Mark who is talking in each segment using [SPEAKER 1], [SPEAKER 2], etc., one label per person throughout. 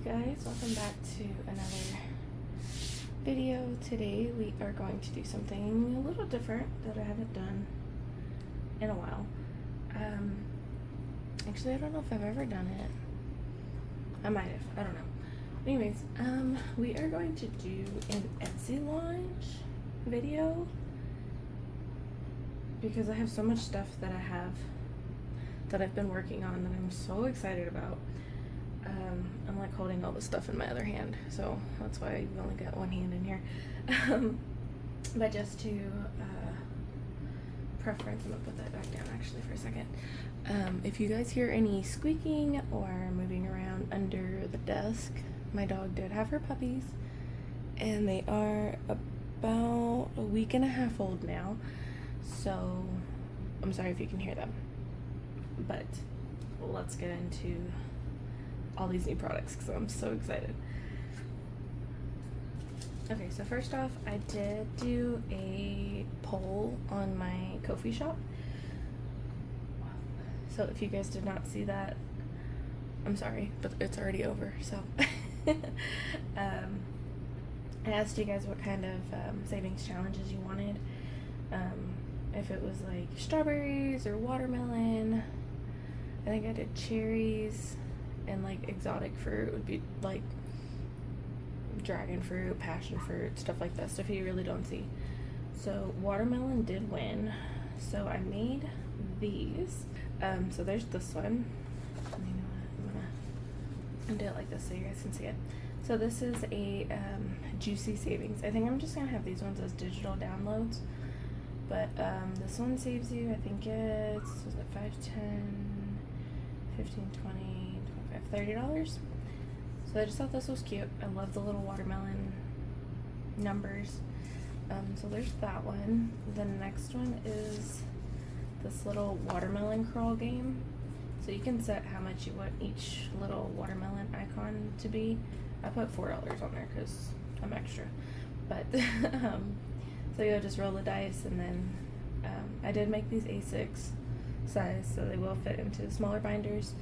[SPEAKER 1] Hey guys, welcome back to another video. Today we are going to do something a little different that I haven't done in a while. Actually, I don't know if I've ever done it. I might have, I don't know. Anyways, we are going to do an Etsy launch video because I have so much stuff that I've been working on that I'm so excited about. I'm like holding all the stuff in my other hand, so that's why you've only got one hand in here. But just to preference, I'm gonna put that back down actually for a second. If you guys hear any squeaking or moving around under the desk, my dog did have her puppies, and they are about a week and a half old now, so I'm sorry if you can hear them. But let's get into all these new products because I'm so excited. Okay, so first off, I did do a poll on my Ko-fi shop. So if you guys did not see that, I'm sorry, but it's already over. So I asked you guys what kind of savings challenges you wanted. If it was like strawberries or watermelon. I think I did cherries, and like exotic fruit would be like dragon fruit, passion fruit, stuff like that, stuff you really don't see. So watermelon did win, so I made these. So there's this one. I'm gonna do it like this so you guys can see it. So this is a juicy savings. I think I'm just gonna have these ones as digital downloads, but this one saves you, I think it's, was it 5, 10, 15, 20, $30. So I just thought this was cute. I love the little watermelon numbers. So there's that one. The next one is this little watermelon crawl game. So you can set how much you want each little watermelon icon to be. I put $4 on there because I'm extra. But so you'll just roll the dice, and then I did make these A6 size, so they will fit into smaller binders.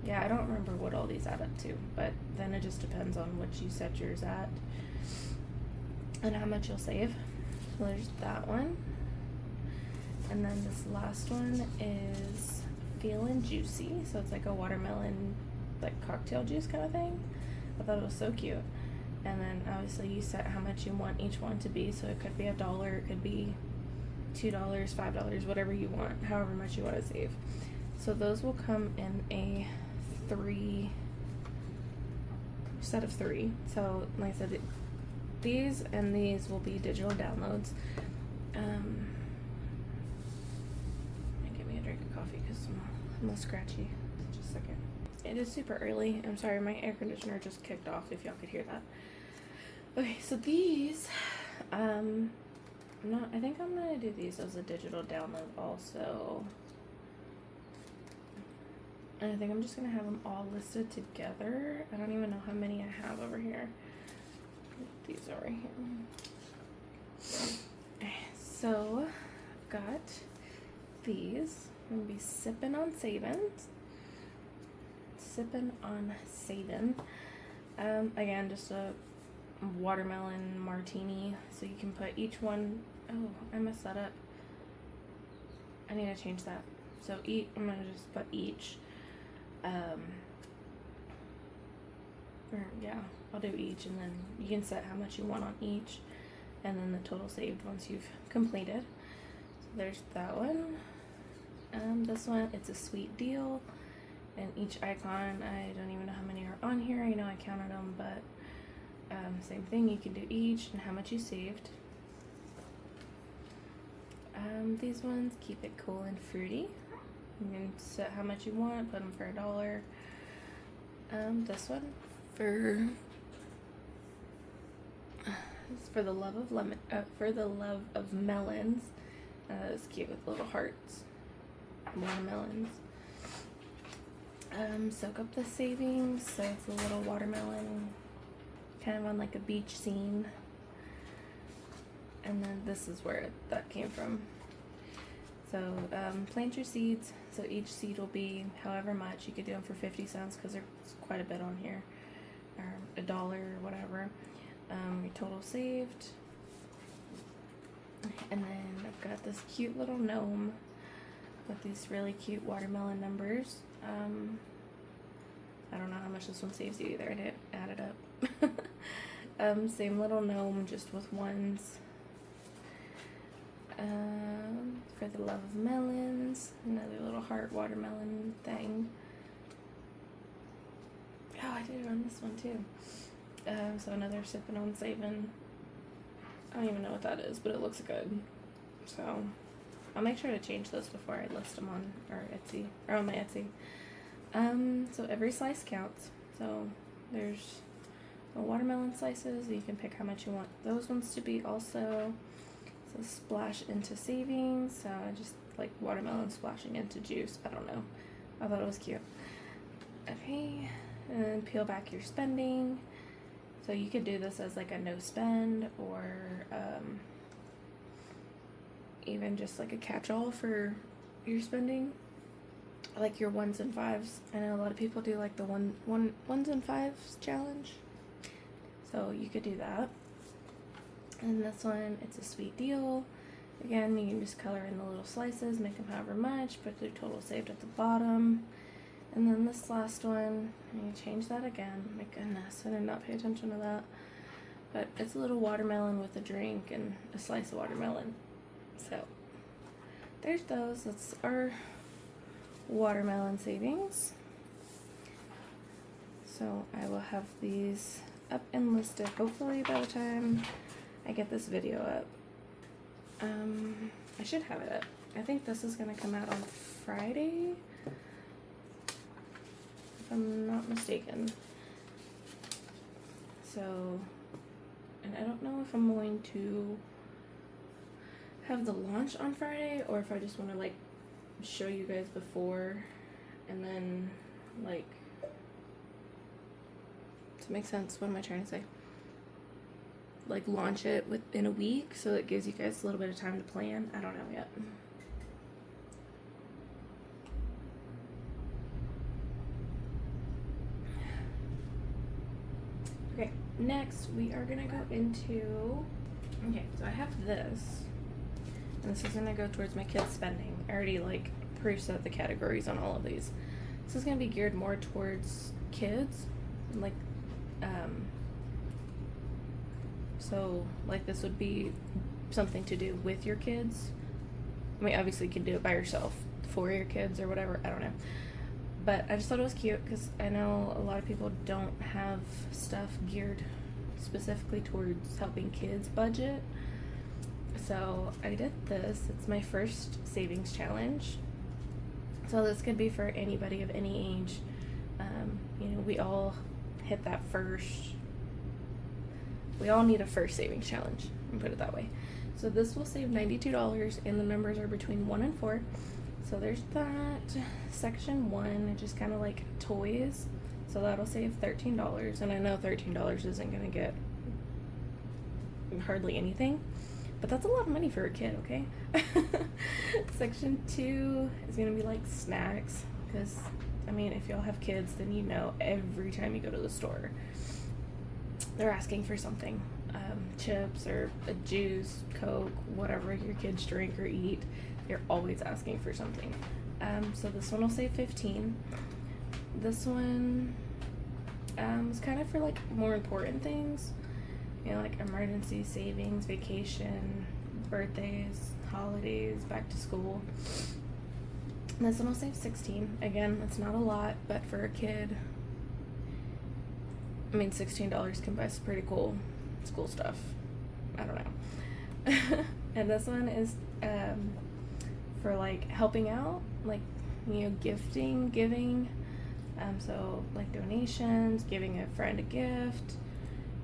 [SPEAKER 1] I don't remember what all these add up to, but then it just depends on what you set yours at and how much you'll save. So there's that one. And then this last one is Feelin' Juicy. So it's like a watermelon, like cocktail juice kind of thing. I thought it was so cute. And then obviously you set how much you want each one to be. So it could be $1, it could be $2, $5, whatever you want, however much you want to save. So those will come in a set of 3. So like I said, these and these will be digital downloads. Give me a drink of coffee because I'm a little scratchy. Just a second. It is super early. I'm sorry, my air conditioner just kicked off, if y'all could hear that. Okay, so these, I think I'm gonna do these as a digital download also. And I think I'm just gonna have them all listed together. I don't even know how many I have over here. These are right here. So, I've got these. I'm gonna be sipping on savin'. Again, just a watermelon martini. So you can put each one. Oh, I messed that up. I need to change that. So I'm gonna just put each. I'll do each, and then you can set how much you want on each, and then the total saved once you've completed. So there's that one. This one, it's a sweet deal, and each icon, I don't even know how many are on here. I know I counted them, but same thing, you can do each and how much you saved. These ones, keep it cool and fruity. You can set how much you want, put them for $1. This one for the love of melons. It's cute with little hearts, watermelons. Soak up the savings. So it's a little watermelon, kind of on like a beach scene. And then this is where that came from. So plant your seeds. So each seed will be however much. You could do them for 50 cents because there's quite a bit on here, or $1 or whatever. Your total saved. And then I've got this cute little gnome with these really cute watermelon numbers. I don't know how much this one saves you either. I didn't add it up. Same little gnome, just with ones. For the love of melons, another little heart watermelon thing. Oh, I did it on this one too. So another sipping on saving. I don't even know what that is, but it looks good. So I'll make sure to change those before I list them on our Etsy, or on my Etsy. So every slice counts. So there's watermelon slices. You can pick how much you want those ones to be also. So splash into savings. So I just like watermelon splashing into juice. I don't know. I thought it was cute. Okay, and then peel back your spending. So you could do this as like a no spend, or even just like a catch-all for your spending, like your ones and fives. I know a lot of people do like the ones and fives challenge. So you could do that. And this one, it's a sweet deal. Again, you can just color in the little slices, make them however much, put the total saved at the bottom. And then this last one, you change that again. My goodness, I did not pay attention to that. But it's a little watermelon with a drink and a slice of watermelon. So there's those. That's our watermelon savings. So I will have these up and listed hopefully by the time I get this video up. I should have it up. I think this is gonna come out on Friday, if I'm not mistaken. So, and I don't know if I'm going to have the launch on Friday, or if I just want to like show you guys before and then like, to make sense, what am I trying to say? Like launch it within a week, so it gives you guys a little bit of time to plan. I don't know yet. Okay, next we are gonna go into, okay, so I have this, and this is gonna go towards my kids' spending. I already like preset the categories on all of these. This is gonna be geared more towards kids, like so like this would be something to do with your kids. I mean, obviously you can do it by yourself for your kids or whatever, I don't know. But I just thought it was cute because I know a lot of people don't have stuff geared specifically towards helping kids budget. So I did this. It's my first savings challenge. So this could be for anybody of any age. You know, we all hit that first. We all need a first savings challenge, and put it that way. So this will save $92, and the numbers are between 1 and 4. So there's that. Section 1, it just kind of like toys. So that'll save $13, and I know $13 isn't gonna get hardly anything, but that's a lot of money for a kid, okay? Section 2 is gonna be like snacks, because I mean, if y'all have kids, then you know every time you go to the store, they're asking for something. Chips or a juice, Coke, whatever your kids drink or eat, they're always asking for something. So this one will save 15. This one is kind of for like more important things, you know, like emergency savings, vacation, birthdays, holidays, back to school. This one will save 16. Again, it's not a lot, but for a kid, I mean, $16 can buy some pretty cool school stuff. I don't know. And this one is for like helping out, like, you know, giving. So like donations, giving a friend a gift,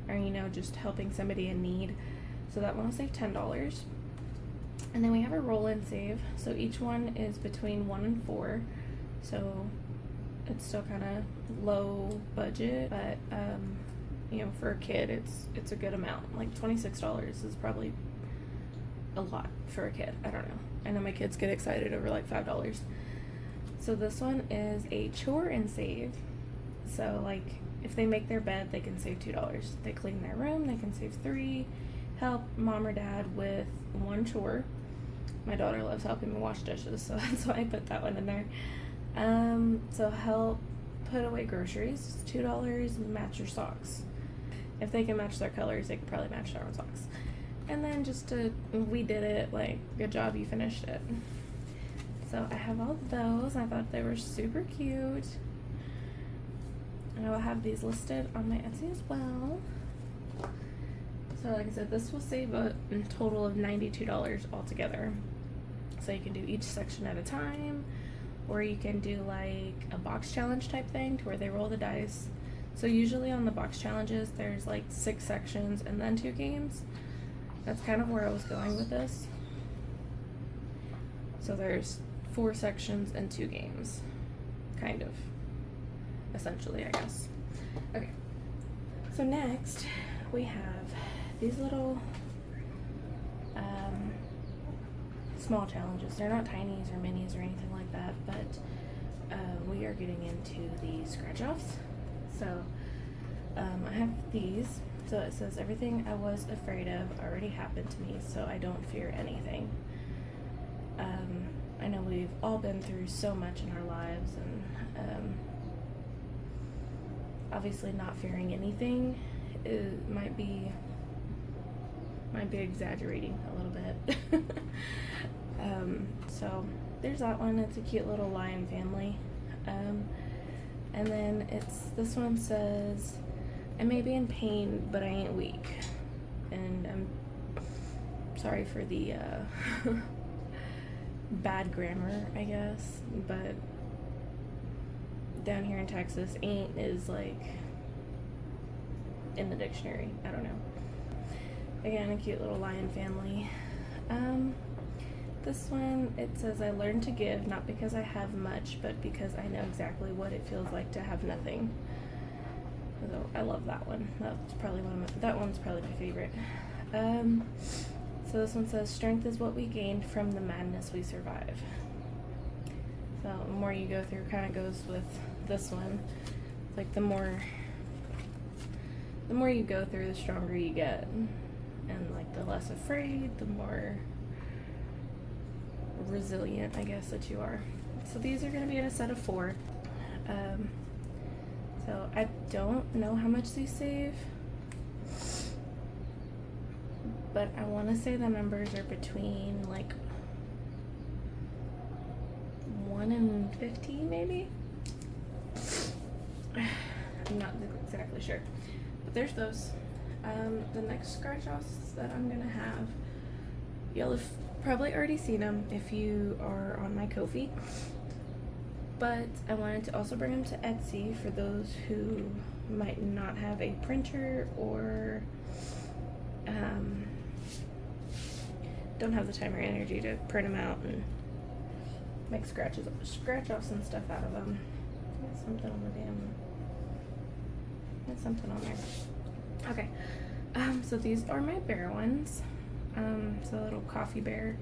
[SPEAKER 1] or, you know, just helping somebody in need. So that one will save $10. And then we have a roll and save. So each one is between 1 and 4. So it's still kind of low budget, but you know, for a kid, it's a good amount. Like $26 is probably a lot for a kid. I don't know. I know my kids get excited over like $5. So this one is a chore and save. So like if they make their bed, they can save $2. They clean their room, they can save $3. Help mom or dad with one chore. My daughter loves helping me wash dishes, so that's why I put that one in there. So help put away groceries, $2. Match your socks. If they can match their colors, they could probably match their own socks. And then we did it, like, good job, you finished it. So I have all of those. I thought they were super cute. And I will have these listed on my Etsy as well. So like I said, this will save a total of $92 altogether. So you can do each section at a time, or you can do like a box challenge type thing to where they roll the dice. So usually on the box challenges, there's like 6 sections and then 2 games. That's kind of where I was going with this. So there's 4 sections and 2 games, kind of, essentially, I guess. Okay, so next we have these little small challenges. They're not tinies or minis or anything like that, but we are getting into the scratch offs. So I have these. So it says, everything I was afraid of already happened to me, so I don't fear anything. I know we've all been through so much in our lives, and obviously not fearing anything might be exaggerating a little bit. So there's that one. It's a cute little lion family. And then this one says, I may be in pain, but I ain't weak. And I'm sorry for the bad grammar, I guess, but down here in Texas, ain't is like in the dictionary. I don't know. Again, a cute little lion family. This one, it says, I learned to give, not because I have much, but because I know exactly what it feels like to have nothing. So I love that one. That one's probably my favorite. So this one says, strength is what we gained from the madness we survive. So the more you go through, kind of goes with this one. It's like the more you go through, the stronger you get. And like the less afraid, the more resilient, I guess, that you are. So these are going to be in a set of 4. So I don't know how much these save, but I want to say the numbers are between like 1 and 15 maybe. I'm not exactly sure, but there's those. The next scratch offs that I'm gonna have, you'll have probably already seen them if you are on my Ko-fi, but I wanted to also bring them to Etsy for those who might not have a printer or don't have the time or energy to print them out and make scratch offs and stuff out of them. There's something on the there's something on there. Okay, so these are my bear ones. So a little coffee bear.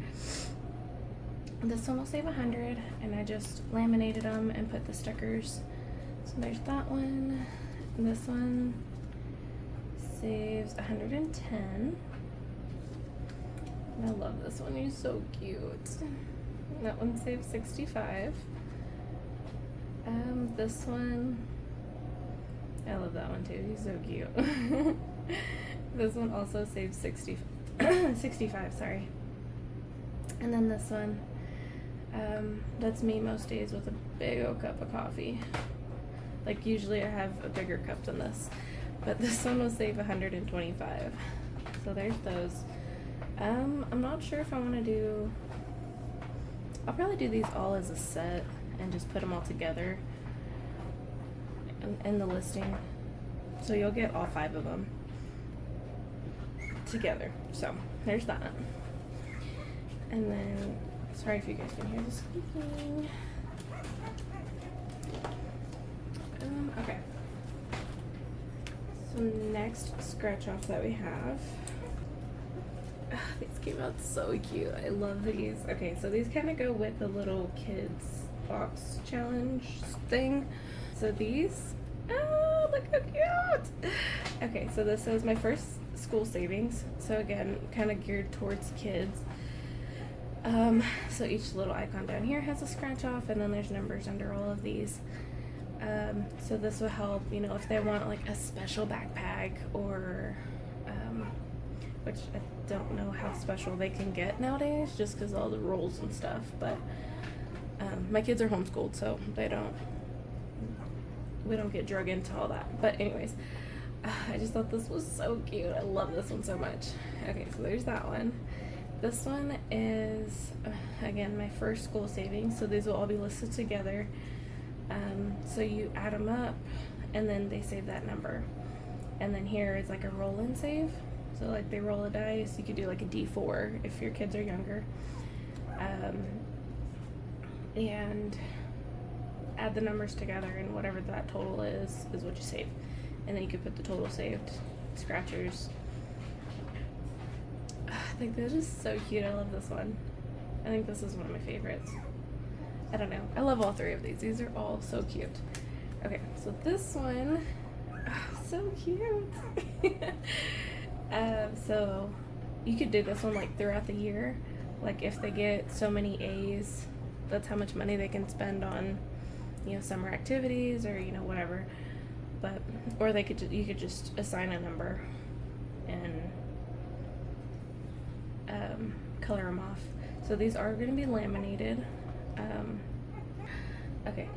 [SPEAKER 1] This one will save 100, and I just laminated them and put the stickers. So there's that one. And this one saves 110. I love this one. He's so cute. That one saves 65. This one, I love that one too. He's so cute. This one also saves 65, sorry. And then this one, that's me most days with a big old cup of coffee. Like usually I have a bigger cup than this, but this one will save 125. So there's those. I'm not sure if I want to do, I'll probably do these all as a set and just put them all together in the listing. So you'll get all 5 of them together. So there's that. And then, sorry if you guys can hear the squeaking. Okay. So next scratch off that we have, these came out so cute. I love these. Okay, so these kind of go with the little kids box challenge thing. So these, oh, look how cute. Okay, so this is my first school savings. So again, kind of geared towards kids. So each little icon down here has a scratch off, and then there's numbers under all of these. So this will help, you know, if they want like a special backpack or, which I don't know how special they can get nowadays just because all the rules and stuff, but my kids are homeschooled, so we don't get drug into all that. But anyways, I just thought this was so cute. I love this one so much. Okay, so there's that one. This one is, again, my first school savings, so these will all be listed together. So you add them up, and then they save that number. And then here is like a roll and save. So like they roll a dice, you could do like a D4 if your kids are younger. And add the numbers together, and whatever that total is what you save. And then you could put the total saved, scratchers. I think they're just so cute. I love this one. I think this is one of my favorites. I don't know. I love all three of these. These are all so cute. Okay, so this one, oh, so cute. So you could do this one like throughout the year. Like if they get so many A's, that's how much money they can spend on, you know, summer activities or, you know, whatever. But, or you could just assign a number and color them off. So these are going to be laminated. Okay,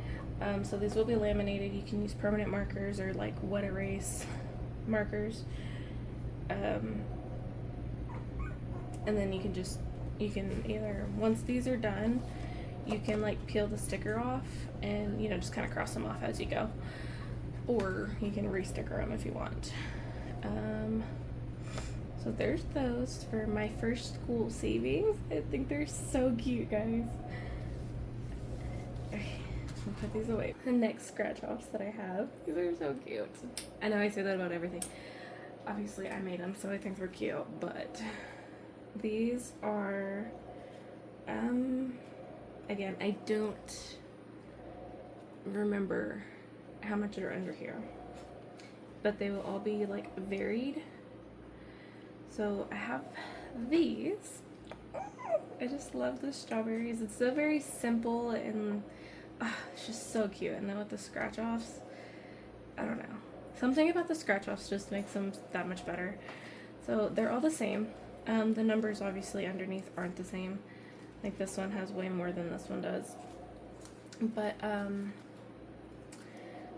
[SPEAKER 1] so these will be laminated. You can use permanent markers or like wet erase markers. And then you can either, once these are done, you can like peel the sticker off and, you know, just kind of cross them off as you go. Or you can re-sticker them if you want. So there's those for my first school savings. I think they're so cute, guys. Okay, I'll put these away. The next scratch offs that I have, these are so cute. I know I say that about everything. Obviously I made them, so I think they're cute, but these are, again, I don't remember how much are under here, but they will all be like varied. So I have these. I just love the strawberries. It's so very simple and it's just so cute. And then with the scratch offs, I don't know, something about the scratch offs just makes them that much better. So they're all the same. The numbers obviously underneath aren't the same. Like this one has way more than this one does, but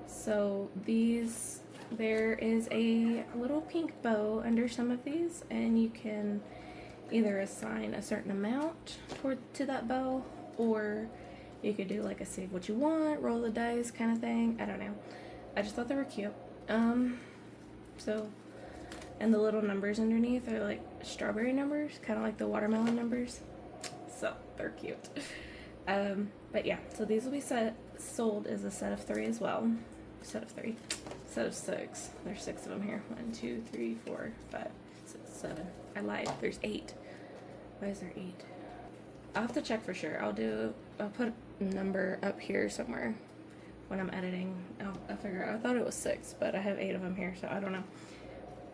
[SPEAKER 1] so these, there is a little pink bow under some of these, and you can either assign a certain amount to that bow, or you could do like a save what you want, roll the dice kind of thing. I don't know. I just thought they were cute. So, and the little numbers underneath are like strawberry numbers, kind of like the watermelon numbers. So they're cute. But yeah, so these will be sold as a set of 3 as well. Set of 6. There's 6 of them here. 1, 2, 3, 4, 5, 6, 7. I lied. There's 8. Why is there 8? I'll have to check for sure. I'll put a number up here somewhere when I'm editing. I'll figure out. I thought it was 6, but I have 8 of them here, so I don't know.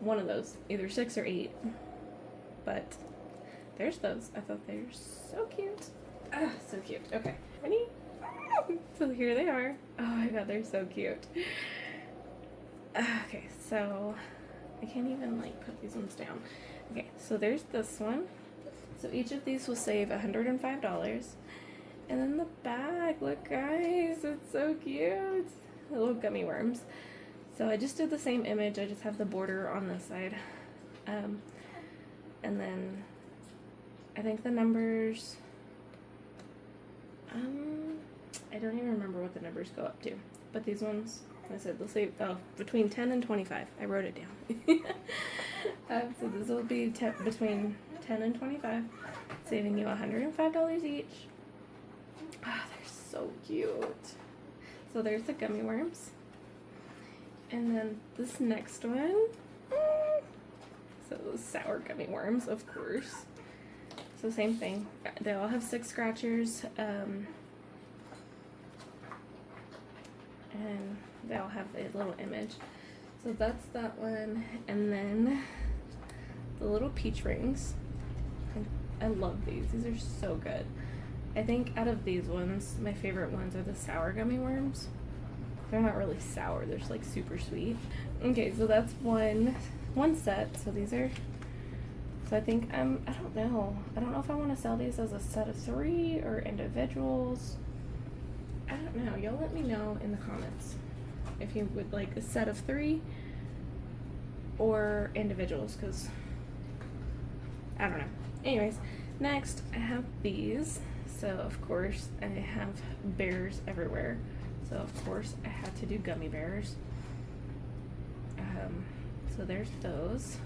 [SPEAKER 1] One of those, either 6 or 8. But there's those. I thought they were so cute. Ah, so cute. Okay, ready? So here they are. Oh my god, they're so cute. Okay, so I can't even like put these ones down. Okay, so there's this one. So each of these will save $105. And then the back, look guys, it's so cute. Little gummy worms. So I just did the same image, I just have the border on this side. And then I think the numbers, I don't even remember what the numbers go up to, but these ones, I said they'll save between 10 and 25. I wrote it down. So this will be between 10 and 25, saving you $105 each. Ah, they're so cute. So there's the gummy worms, and then this next one. So those sour gummy worms, of course. So same thing. They all have 6 scratchers. And they all have a little image. So that's that one. And then the little peach rings. I love these. These are so good. I think out of these ones, my favorite ones are the sour gummy worms. They're not really sour, they're just like super sweet. Okay, so that's one set. So these are, so I think I don't know if I want to sell these as a set of 3 or individuals. I don't know. Y'all let me know in the comments if you would like a set of 3 or individuals, because I don't know. Anyways, next I have these. So of course I have bears everywhere. So of course I had to do gummy bears. So there's those.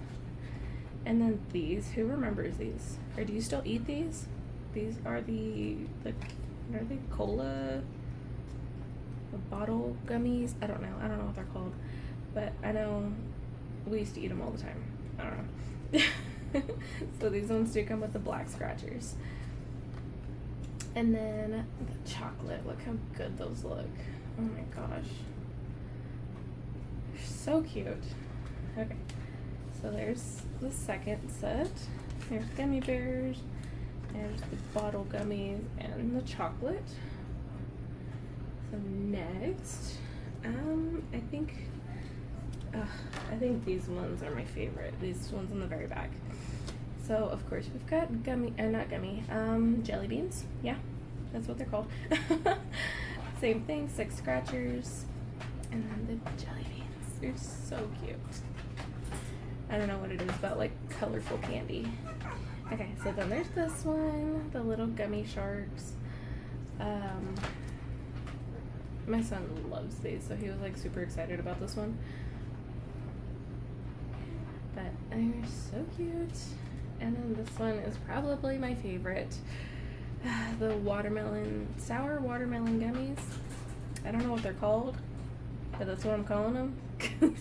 [SPEAKER 1] And then these, who remembers these? Or do you still eat these? These are the what are they? Cola, the bottle gummies? I don't know what they're called. But I know we used to eat them all the time. I don't know. So these ones do come with the black scratchers. And then the chocolate, look how good those look. Oh my gosh. They're so cute. Okay, so there's the second set. There's gummy bears, there's the bottle gummies, and the chocolate. So next, I think these ones are my favorite. These ones on the very back. So of course we've got jelly beans. Yeah, that's what they're called. Same thing, 6 scratchers, and then the jelly beans. They're so cute. I don't know what it is, but like colorful candy. Okay, so then there's this one, the little gummy sharks. My son loves these, so he was like super excited about this one. But they're so cute. And then this one is probably my favorite. The sour watermelon gummies. I don't know what they're called, but that's what I'm calling them.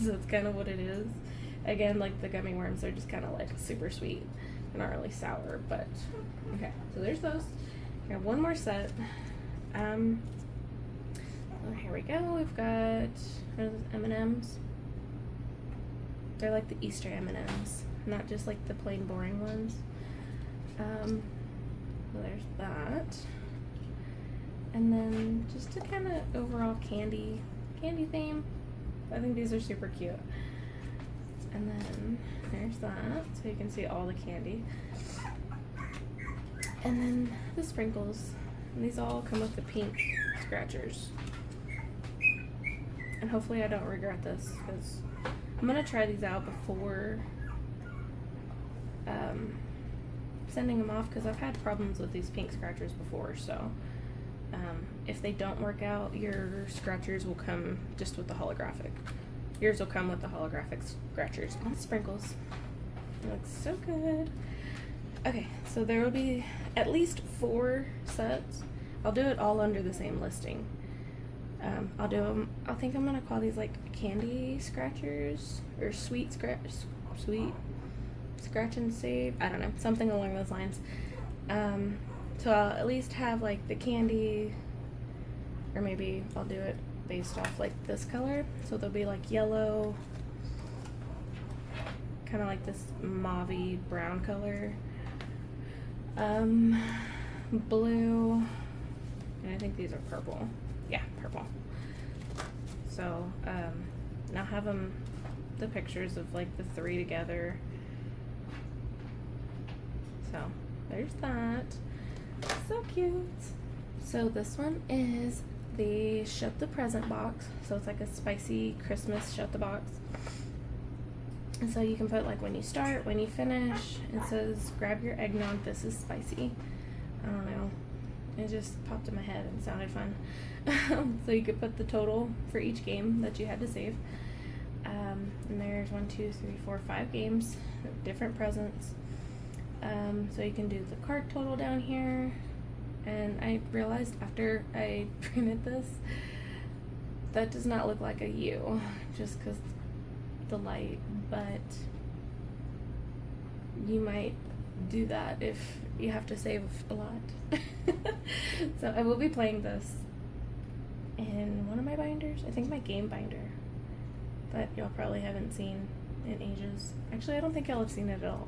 [SPEAKER 1] So that's kind of what it is. Again, like the gummy worms, they're just kind of like super sweet. They're not really sour, but okay. So there's those. I have one more set. Oh, here we go. We've got M&Ms. They're like the Easter M&Ms, not just like the plain boring ones. So there's that. And then just a kind of overall candy theme. I think these are super cute. And then there's that, so you can see all the candy. And then the sprinkles. And these all come with the pink scratchers. And hopefully I don't regret this, because I'm gonna try these out before sending them off, because I've had problems with these pink scratchers before. So if they don't work out, your scratchers will come just with the holographic. Yours will come with the holographic scratchers and sprinkles. It looks so good. Okay, so there will be at least 4 sets. I'll do it all under the same listing. I'll do them. I think I'm gonna call these like candy scratchers or sweet scratch and save. I don't know, something along those lines. So I'll at least have like the candy, or maybe I'll do it based off like this color. So they'll be like yellow, kind of like this mauvey brown color, blue, and I think these are purple. Yeah, purple. So now have them, the pictures of like the 3 together. So there's that. So cute. So this one is the Shut the Present box. So it's like a spicy Christmas Shut the box. And so you can put like when you start, when you finish. It says grab your eggnog, this is spicy. I don't know. It just popped in my head and sounded fun. So you could put the total for each game that you had to save. And there's 1, 2, 3, 4, 5 games, different presents. So you can do the card total down here. And I realized after I printed this, that does not look like a U, just because the light, but you might do that if you have to save a lot. So I will be playing this in one of my binders. I think my game binder that y'all probably haven't seen in ages. Actually, I don't think y'all have seen it at all.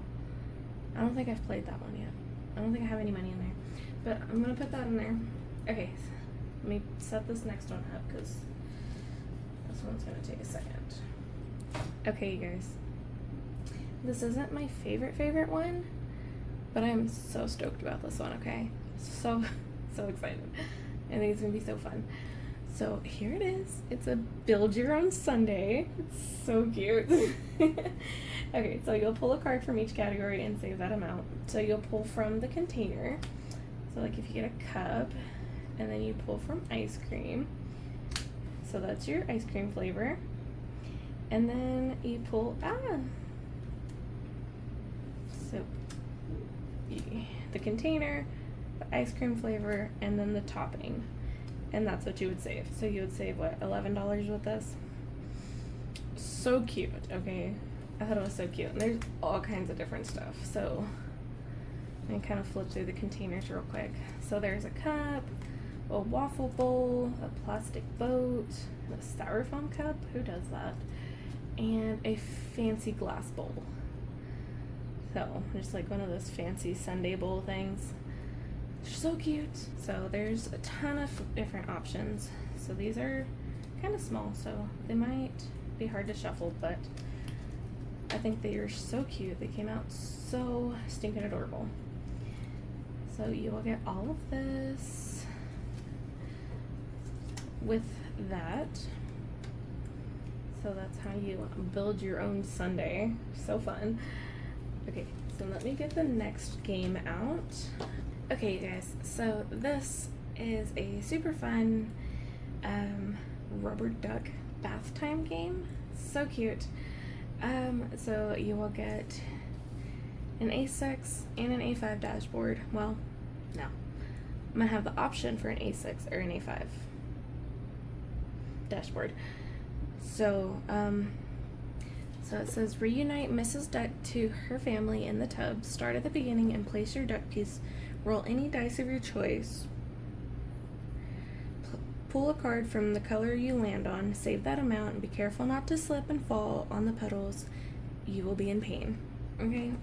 [SPEAKER 1] I don't think I've played that one yet. I don't think I have any money in there. But I'm gonna put that in there. Okay, let me set this next one up because this one's gonna take a second. Okay, you guys. This isn't my favorite one, but I'm so stoked about this one, okay? So excited. I think it's gonna be so fun. So here it is. It's a build your own sundae. It's so cute. Okay, so you'll pull a card from each category and save that amount. So you'll pull from the container. So like if you get a cup, and then you pull from ice cream. So that's your ice cream flavor. And then you pull, so the container, the ice cream flavor, and then the topping. And that's what you would save. So you would save, what, $11 with this? So cute, okay? I thought it was so cute. And there's all kinds of different stuff. So let me kind of flip through the containers real quick. So there's a cup, a waffle bowl, a plastic boat, a styrofoam cup. Who does that? And a fancy glass bowl. So just like one of those fancy sundae bowl things. They're so cute. So there's a ton of different options. So these are kind of small, so they might be hard to shuffle, but I think they are so cute. They came out so stinking adorable. So you will get all of this with that. So that's how you build your own sundae. So fun. Okay, so let me get the next game out. Okay, you guys, so this is a super fun rubber duck bath time game. So cute. So you will get an A6 and an A5 dashboard. Well, no. I'm gonna have the option for an A6 or an A5 dashboard. So, so it says reunite Mrs. Duck to her family in the tub. Start at the beginning and place your duck piece. Roll any dice of your choice. Pull a card from the color you land on. Save that amount and be careful not to slip and fall on the puddles. You will be in pain. Okay?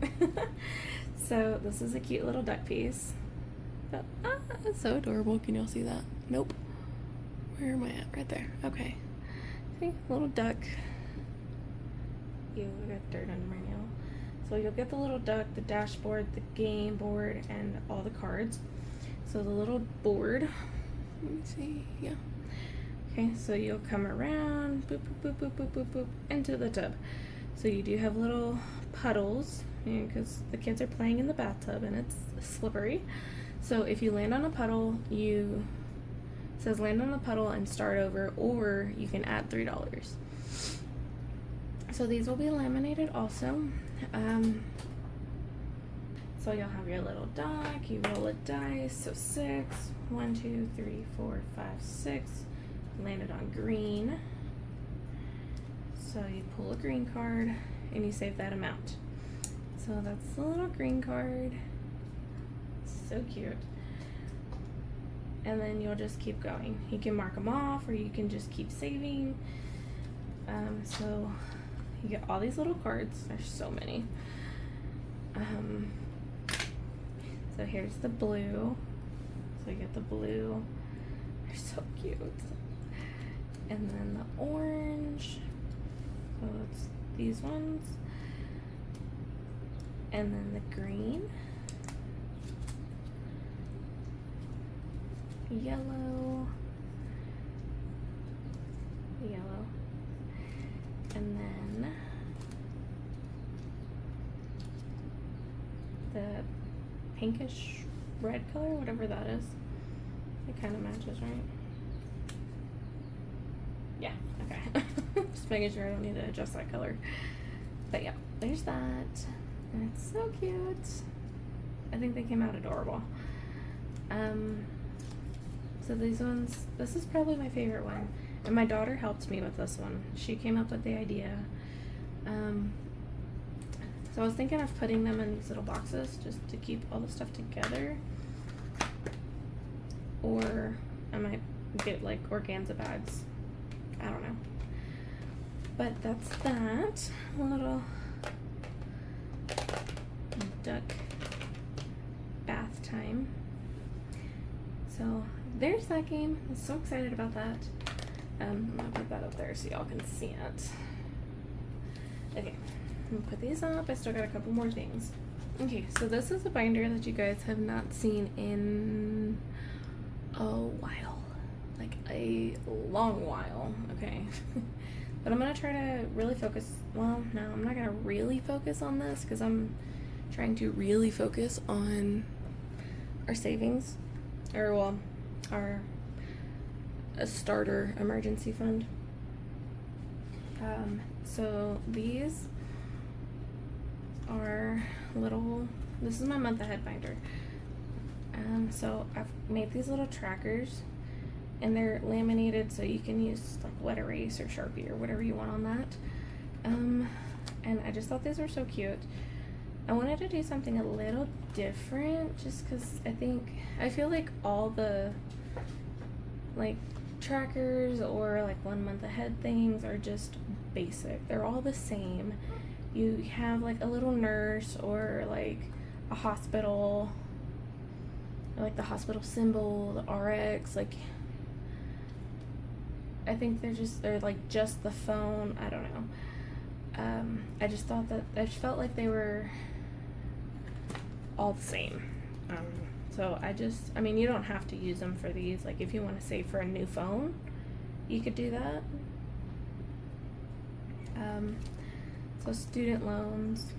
[SPEAKER 1] So this is a cute little duck piece. But, it's so adorable. Can y'all see that? Nope. Where am I at? Right there. Okay. See? Little duck. You got dirt under my nail. So you'll get the little duck, the dashboard, the game board, and all the cards. So the little board, let me see, yeah. Okay, so you'll come around, boop, boop, boop, boop, boop, boop, boop, into the tub. So you do have little puddles, because the kids are playing in the bathtub and it's slippery. So if you land on a puddle, it says land on a puddle and start over, or you can add $3. So these will be laminated also. So you'll have your little duck, you roll a dice, so 6, 1, 2, 3, 4, 5, 6, landed on green. So you pull a green card and you save that amount. So that's the little green card. So cute. And then you'll just keep going. You can mark them off or you can just keep saving. So you get all these little cards. There's so many. So here's the blue. So you get the blue. They're so cute. And then the orange. So it's these ones. And then the green. Yellow. Yellow. And then the pinkish red color, whatever that is. It kind of matches, right? Yeah, okay. Just making sure I don't need to adjust that color. But yeah, there's that. And it's so cute. I think they came out adorable. So these ones, this is probably my favorite one. And my daughter helped me with this one. She came up with the idea. So I was thinking of putting them in these little boxes just to keep all the stuff together. Or I might get like organza bags. I don't know. But that's that. A little duck bath time. So there's that game. I'm so excited about that. I'm gonna put that up there so y'all can see it. Okay, I'm gonna put these up. I still got a couple more things. Okay, so this is a binder that you guys have not seen in a while. Like a long while, okay? But I'm gonna try to really focus, well, no, I'm not gonna really focus on this because I'm trying to really focus on our savings, or well, our a starter emergency fund. So these are little, this is my month ahead binder. So I've made these little trackers and they're laminated so you can use like wet erase or Sharpie or whatever you want on that. And I just thought these were so cute. I wanted to do something a little different just because I feel like all the like trackers or like 1 month ahead things are just basic. They're all the same. You have like a little nurse or like a hospital, or like the hospital symbol, the RX, like I think they're like just the phone. I don't know. I just thought that I just felt like they were all the same. So I mean, you don't have to use them for these. Like if you want to save for a new phone, you could do that. So student loans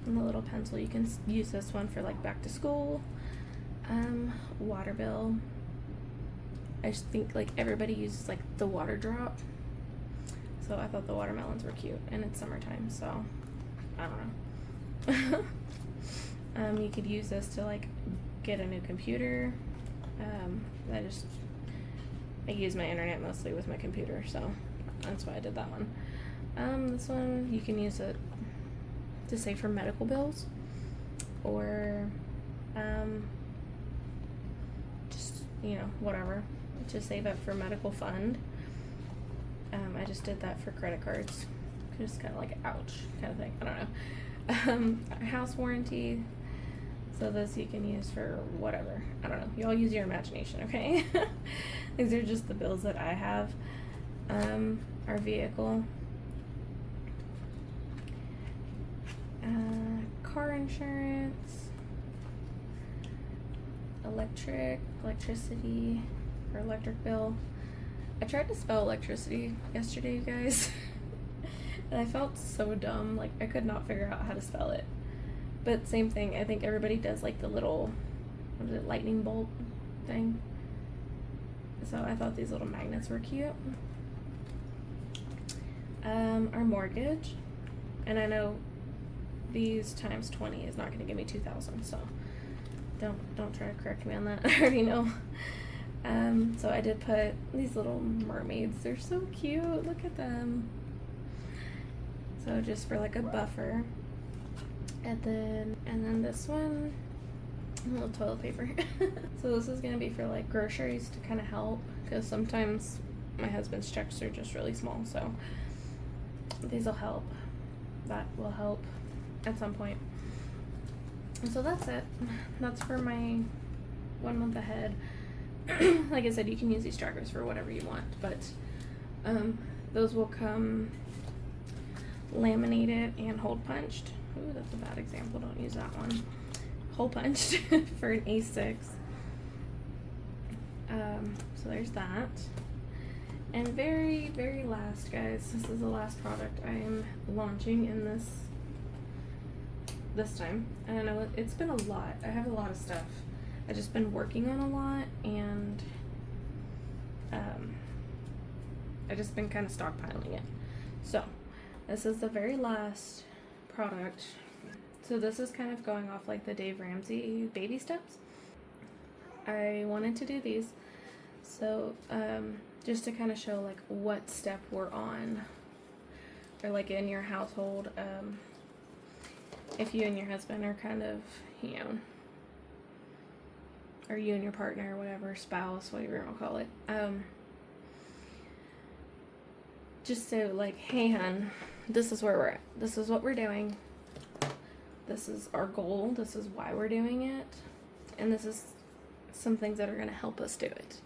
[SPEAKER 1] and the little pencil, you can use this one for like back to school. Water bill. I just think like everybody uses like the water drop. So I thought the watermelons were cute and it's summertime, so I don't know. You could use this to like get a new computer. I use my internet mostly with my computer, so that's why I did that one. This one you can use it to save for medical bills, or just whatever, to save up for medical fund. I just did that for credit cards, just kind of like ouch kind of thing. I don't know. House warranty. So this you can use for whatever. I don't know. Y'all use your imagination, okay? These are just the bills that I have. Our vehicle. Car insurance. Electricity, or electric bill. I tried to spell electricity yesterday, you guys. And I felt so dumb. Like, I could not figure out how to spell it. But same thing, I think everybody does like the little, what is it, lightning bolt thing. So I thought these little magnets were cute. Our mortgage. And I know these times 20 is not going to give me 2,000, so don't try to correct me on that. I already know. So I did put these little mermaids. They're so cute. Look at them. So just for like a buffer. And then this one, a little toilet paper. So this is gonna be for like groceries to kind of help, because sometimes my husband's checks are just really small. So these will help. That will help at some point. And so that's it. That's for my 1 month ahead. Like I said, you can use these trackers for whatever you want, but those will come laminated and hole punched. Ooh, that's a bad example. Don't use that one. Hole punched for an A6. So there's that. And very, very last, guys, this is the last product I am launching in this time. And I know it's been a lot. I have a lot of stuff. I've just been working on a lot, and I've just been kind of stockpiling it. So this is the very last product. So this is kind of going off like the Dave Ramsey baby steps. I wanted to do these, so just to kind of show like what step we're on or like in your household, if you and your husband are kind of, you know, or you and your partner, whatever, spouse, whatever you want to call it, just say like, hey hun, this is where we're at, this is what we're doing, this is our goal, this is why we're doing it, and this is some things that are going to help us do it.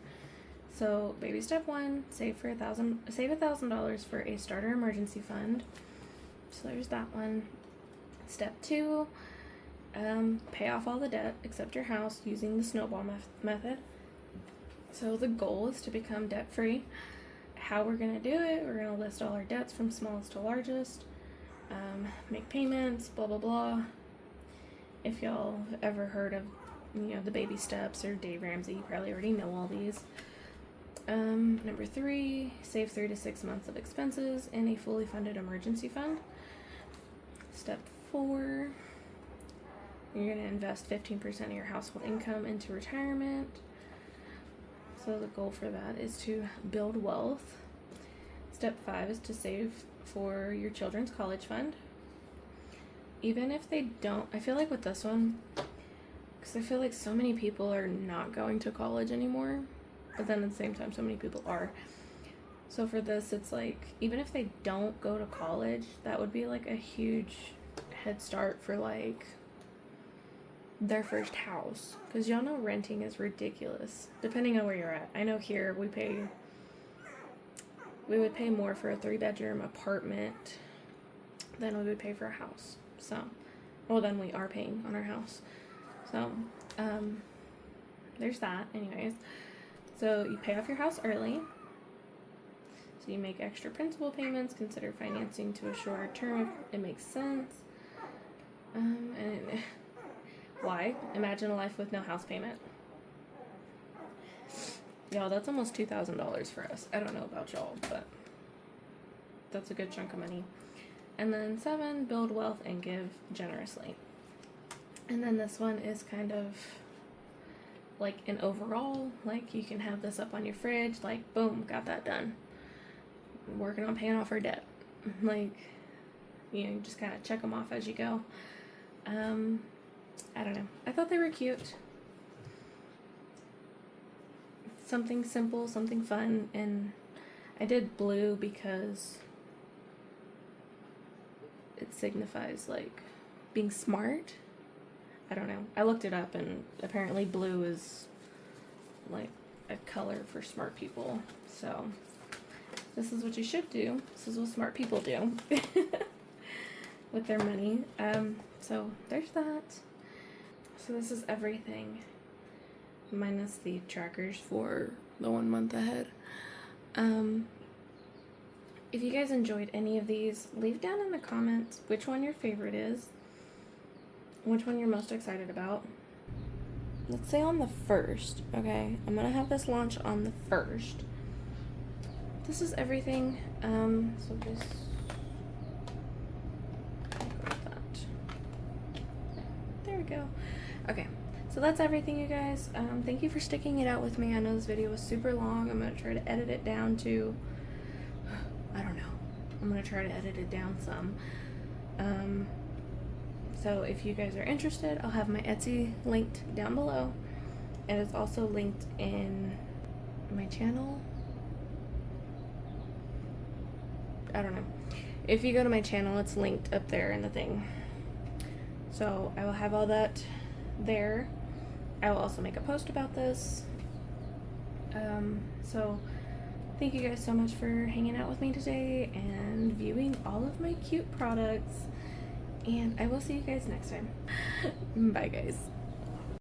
[SPEAKER 1] So baby step 1, save $1,000 for a starter emergency fund. So there's that one. Step 2, pay off all the debt except your house using the snowball method. So the goal is to become debt free. How we're going to do it, we're going to list all our debts from smallest to largest, make payments, blah blah blah. If y'all have ever heard of, you know, the baby steps or Dave Ramsey, you probably already know all these. Number 3, save 3 to 6 months of expenses in a fully funded emergency fund. Step 4, you're going to invest 15% of your household income into retirement. So the goal for that is to build wealth. Step 5 is to save for your children's college fund. Even if they don't, I feel like with this one, because I feel like so many people are not going to college anymore, but then at the same time so many people are. So for this, it's like, even if they don't go to college, that would be like a huge head start for like their first house, because y'all know renting is ridiculous depending on where you're at. I know here we would pay more for a 3-bedroom apartment than we would pay for a house. So, well, than we are paying on our house. So there's that. Anyways, so you pay off your house early, so you make extra principal payments, consider financing to a shorter term if it makes sense. And why? Imagine a life with no house payment. Y'all, that's almost $2,000 for us. I don't know about y'all, but that's a good chunk of money. And then 7, build wealth and give generously. And then this one is kind of like an overall, like you can have this up on your fridge, like boom, got that done. Working on paying off our debt. Like, you know, you just kind of check them off as you go. I don't know. I thought they were cute. Something simple, something fun, and I did blue because it signifies like being smart. I don't know. I looked it up and apparently blue is like a color for smart people. So this is what you should do. This is what smart people do with their money. So there's that. So this is everything minus the trackers for the 1 month ahead. If you guys enjoyed any of these, leave down in the comments which one your favorite is, which one you're most excited about. Let's say on the 1st, okay? I'm gonna have this launch on the 1st. This is everything. So just like that. There we go. Okay, so that's everything, you guys. Thank you for sticking it out with me. I know this video was super long. I'm gonna try to edit it down to, I don't know. I'm gonna try to edit it down some. So if you guys are interested, I'll have my Etsy linked down below. And it's also linked in my channel. I don't know. If you go to my channel, it's linked up there in the thing. So I will have all that there. I will also make a post about this. So thank you guys so much for hanging out with me today and viewing all of my cute products. And I will see you guys next time. Bye, guys.